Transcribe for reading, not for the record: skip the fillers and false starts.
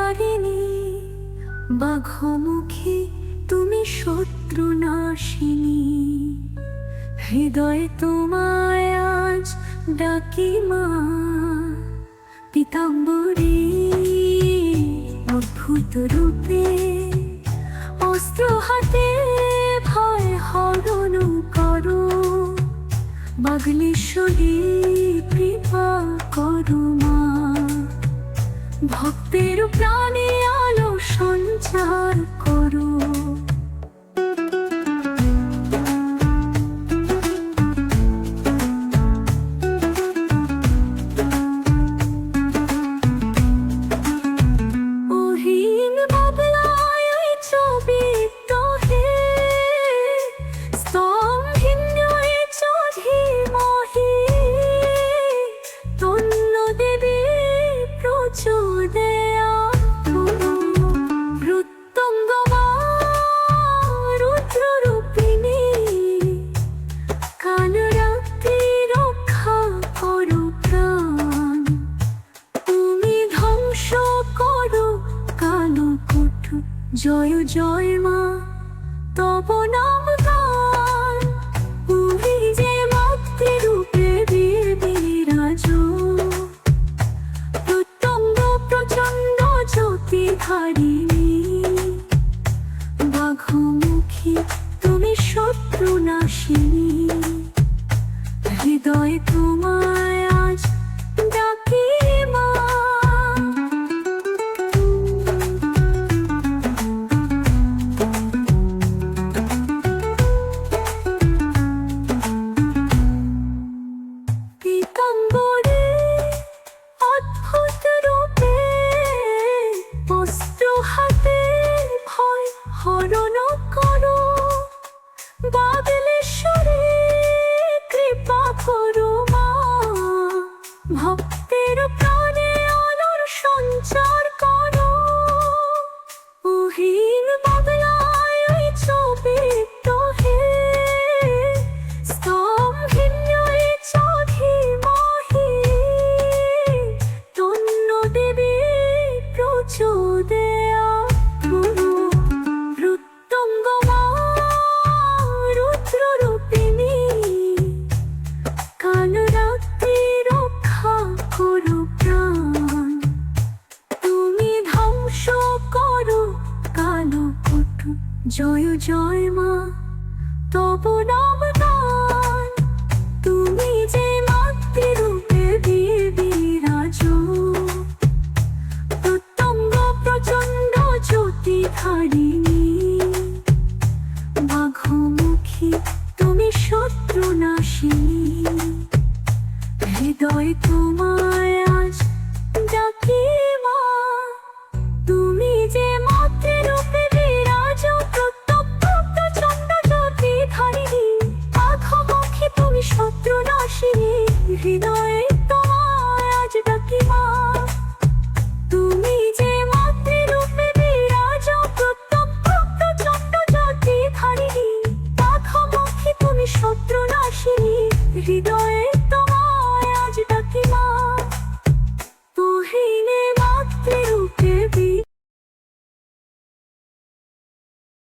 পারিনি। বাঘমুখী তুমি শত্রু নাশিনী, হৃদয়ে তোমায় আজ ডাকি মা। পীতাম্বরী অদ্ভুত রূপে, অস্ত্র হাতে ভয় হরণ করো। বাগলেশ্বরী কৃপা করো মা, ভক্তের প্রাণে আলো সঞ্চার করো। জয় জয় মা তব নাম গান, তুমি যে মাতৃরূপে বিরাজ। প্রত্যঙ্গ প্রচণ্ড জ্যোতিধারিণী, বাঘমুখী তুমি শত্রু নাশিনী, হৃদয় তোমায় আজ ডাকি মা। হরণ করো, বাগলেশ্বরী কৃপা করো মা, ভক্তের প্রাণে আলোর সঞ্চার করো। উহির বাংলায় ওই চবিত হে, স্তম্ভিন্য এই চধি মহি, তন্ন দেবী প্রচোদয়া। জয় জয় মা তব নাম গান, তুমি যে মাতৃরূপে বিরাজ। প্রত্যঙ্গ প্রচণ্ড জ্যোতিধারিণী,